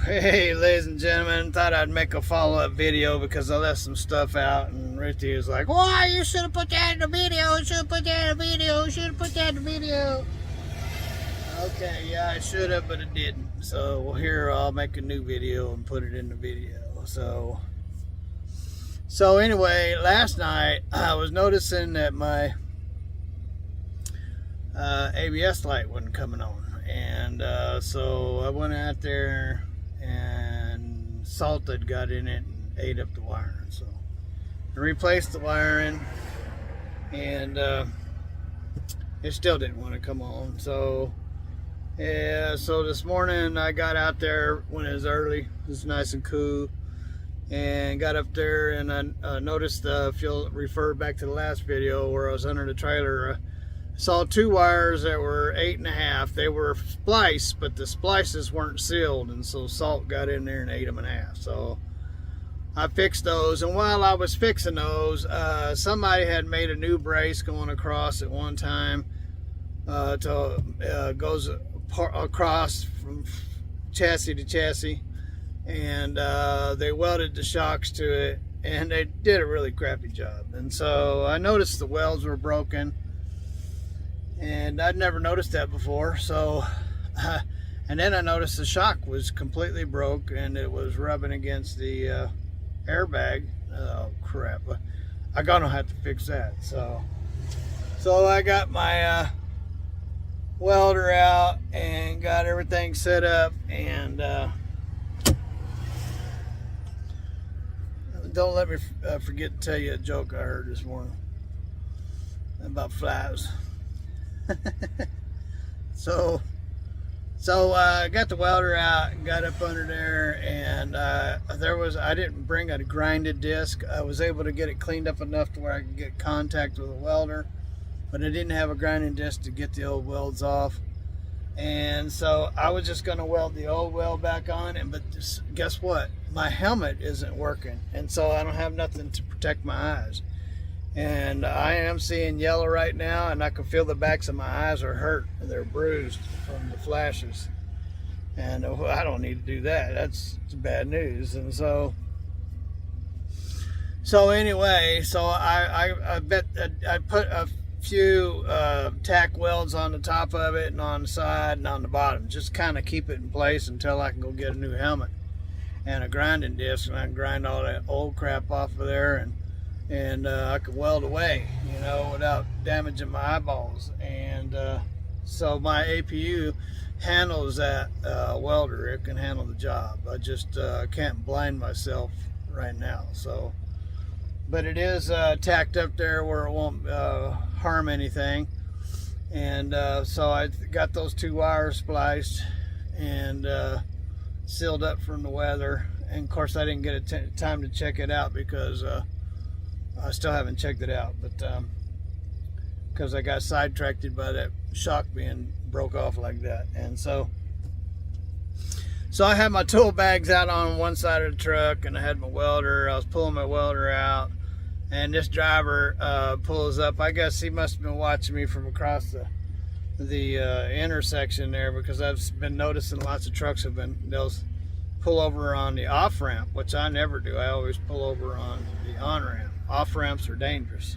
Hey, ladies and gentlemen, thought I'd make a follow-up video because I left some stuff out, and Ruthie was like, "Why, you should have put that in the video, you should have put that in the video, you should have put that in the video." Okay, yeah, I should have, but it didn't. So, well, here, I'll make a new video and put it in the video. So anyway, last night, I was noticing that my ABS light wasn't coming on. And so I went out there, and salt had got in it and ate up the wiring. So I replaced the wiring, and it still didn't want to come on. So yeah, so this morning I got out there when it was early. It was nice and cool, and got up there, and I noticed, if you'll refer back to the last video where I was under the trailer, saw two wires that were 8.5. They were spliced, but the splices weren't sealed, and so salt got in there and ate them in half. So I fixed those, and while I was fixing those, somebody had made a new brace going across at one time, goes across from chassis to chassis, and they welded the shocks to it, and they did a really crappy job. And so I noticed the welds were broken, and I'd never noticed that before. So and then I noticed the shock was completely broke, and it was rubbing against the airbag. Oh crap, I'm gonna have to fix that. So I got my welder out and got everything set up, and don't let me forget to tell you a joke I heard this morning about flies. So I got the welder out and got up under there, and I didn't bring a grinded disc. I was able to get it cleaned up enough to where I could get contact with the welder, but I didn't have a grinding disc to get the old welds off. And so I was just going to weld the old weld back on, but guess what? My helmet isn't working, and so I don't have nothing to protect my eyes. And I am seeing yellow right now, and I can feel the backs of my eyes are hurt, and they're bruised from the flashes. And I don't need to do that. That's bad news. And so anyway, so I bet I put a few tack welds on the top of it and on the side and on the bottom, just kind of keep it in place until I can go get a new helmet and a grinding disc, and I can grind all that old crap off of there, and I could weld away, without damaging my eyeballs. And so my APU handles that welder. It can handle the job. I just can't blind myself right now. So, but it is tacked up there where it won't harm anything. And so I got those two wires spliced and sealed up from the weather. And of course I didn't get time to check it out because I still haven't checked it out, but because I got sidetracked by that shock being broke off like that. And so I had my tool bags out on one side of the truck, and I had my welder. I was pulling my welder out, and this driver pulls up. I guess he must have been watching me from across the intersection there, because I've been noticing lots of trucks they'll pull over on the off ramp, which I never do. I always pull over on the on ramp. Off ramps are dangerous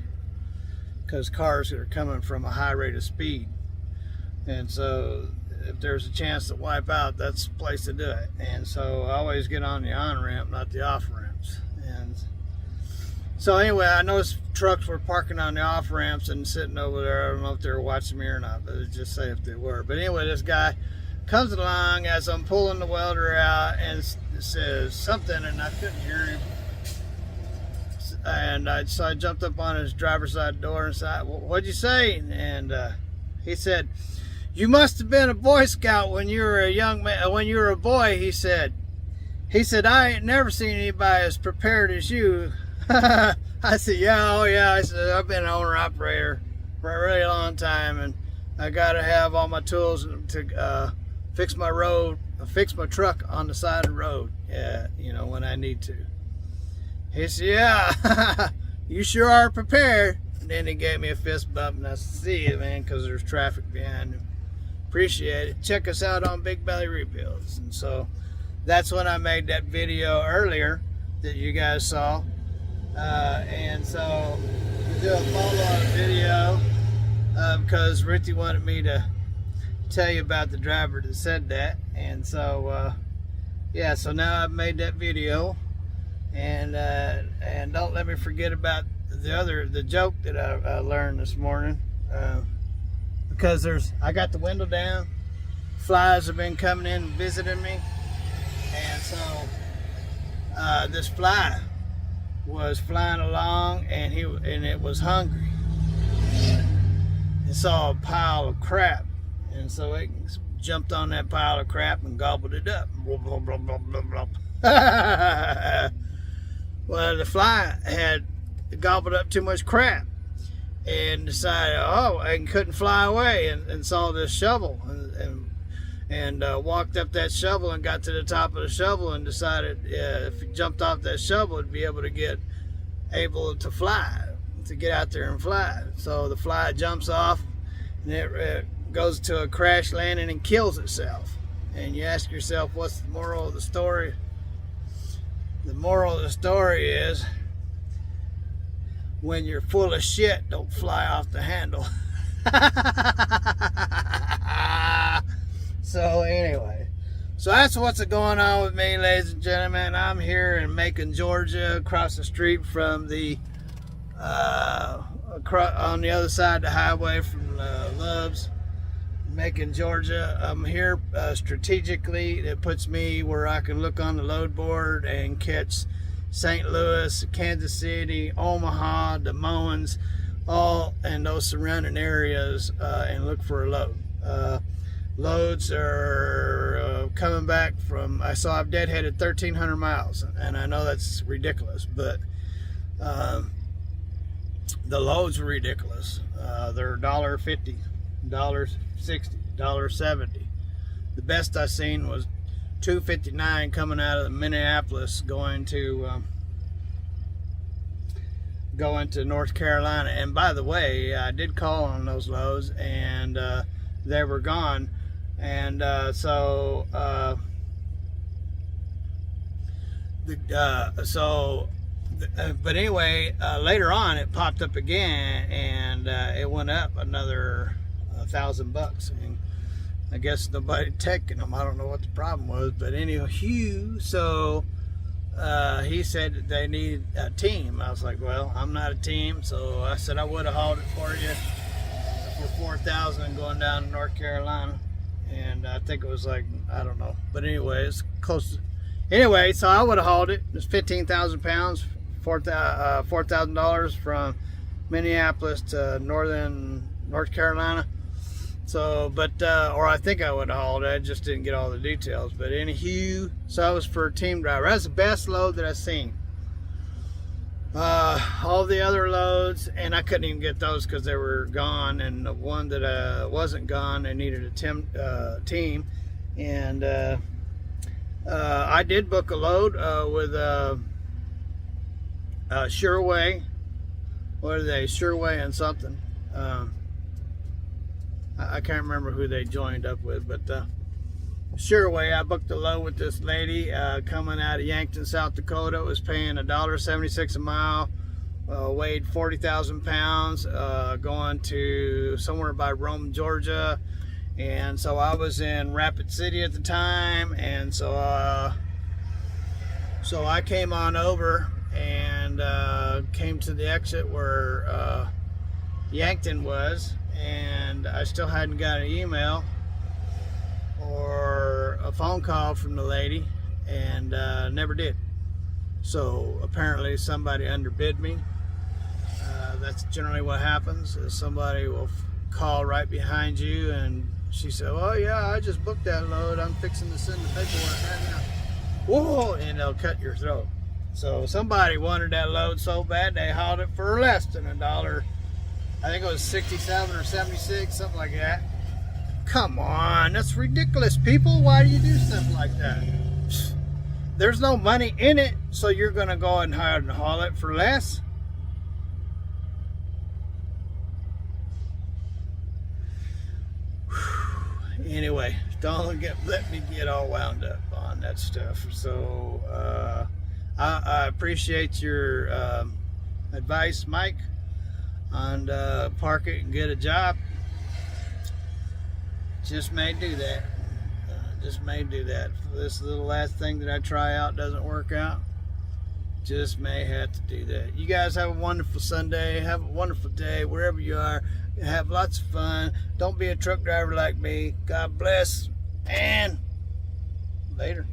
because cars are coming from a high rate of speed, and so if there's a chance to wipe out, that's the place to do it. And so I always get on the on ramp, not the off ramps. And so anyway, I noticed trucks were parking on the off ramps and sitting over there. I don't know if they were watching me or not, but just say if they were. But anyway, this guy comes along as I'm pulling the welder out and says something, and I couldn't hear him. And so I jumped up on his driver's side door and said, "What'd you say?" And he said, "You must have been a Boy Scout when you were a young man, when you were a boy." He said, "I ain't never seen anybody as prepared as you." I said, "Yeah, oh yeah." I said, "I've been an owner operator for a really long time, and I gotta have all my tools to fix my truck on the side of the road, when I need to." He said, "Yeah, you sure are prepared." And then he gave me a fist bump, and I said, "See you, man," because there's traffic behind him. Appreciate it. Check us out on Big Belly Rebuilds. And so that's when I made that video earlier that you guys saw. And so we do a follow-up video because Ruthie wanted me to tell you about the driver that said that. And so yeah, so now I've made that video, and don't let me forget about the joke that I learned this morning, because I got the window down, flies have been coming in and visiting me, and so this fly was flying along, and it was hungry. It saw a pile of crap, and so it jumped on that pile of crap and gobbled it up. Blah, blah, blah, blah, blah, blah. Well, the fly had gobbled up too much crap and decided, and couldn't fly away, and saw this shovel and walked up that shovel and got to the top of the shovel and decided if he jumped off that shovel, he'd be able to fly, to get out there and fly. So the fly jumps off, and it goes to a crash landing and kills itself. And you ask yourself, what's the moral of the story? The moral of the story is, when you're full of shit, don't fly off the handle. So anyway, so that's what's going on with me, ladies and gentlemen. I'm here in Macon, Georgia, across the street from the on the other side of the highway from Love's, Macon, Georgia. I'm here strategically. It puts me where I can look on the load board and catch St. Louis, Kansas City, Omaha, Des Moines, all in those surrounding areas, and look for a load. Loads are coming back from, I saw I've deadheaded 1,300 miles, and I know that's ridiculous, but the loads are ridiculous. They're $1.50, $1.60, $1.70. The best I seen was $2.59 coming out of Minneapolis going to North Carolina. And by the way, I did call on those loads, and they were gone. And but anyway, later on it popped up again, and it went up another $1,000. And I guess nobody taking them. I don't know what the problem was, but anyway, so he said that they need a team. I was like, well, I'm not a team, so I said I would have hauled it for you for $4,000 going down to North Carolina, and I think it was like, I don't know, but anyway, it's close. Anyway, so I would have hauled it. It's 15,000 pounds, $4,000 from Minneapolis to North Carolina. So, but, or I think I would have hauled it. I just didn't get all the details. But anywho, so I was for a team driver. That's the best load that I've seen. All the other loads, and I couldn't even get those because they were gone. And the one that wasn't gone, they needed a team. And I did book a load with Sureway. What are they? Sureway and something. I can't remember who they joined up with, but Sureway. I booked a load with this lady coming out of Yankton, South Dakota. It was paying $1.76 a mile, weighed 40,000 pounds, going to somewhere by Rome, Georgia. And so I was in Rapid City at the time, and so I came on over and came to the exit where Yankton was, and I still hadn't got an email or a phone call from the lady, and never did. So apparently somebody underbid me. That's generally what happens, is somebody will call right behind you, and she said, oh yeah, I just booked that load, I'm fixing to send the paperwork right now. Whoa, and they'll cut your throat. So somebody wanted that load so bad they hauled it for less than $1. I think it was 67 or 76, something like that. Come on, that's ridiculous, people. Why do you do stuff like that? There's no money in it, so you're gonna go and haul it for less? Anyway, don't let me get all wound up on that stuff. So I appreciate your advice, Mike, on park it and get a job. Just may do that. Just may do that. If this little last thing that I try out doesn't work out, just may have to do that. You guys have a wonderful Sunday. Have a wonderful day wherever you are. Have lots of fun. Don't be a truck driver like me. God bless, and later.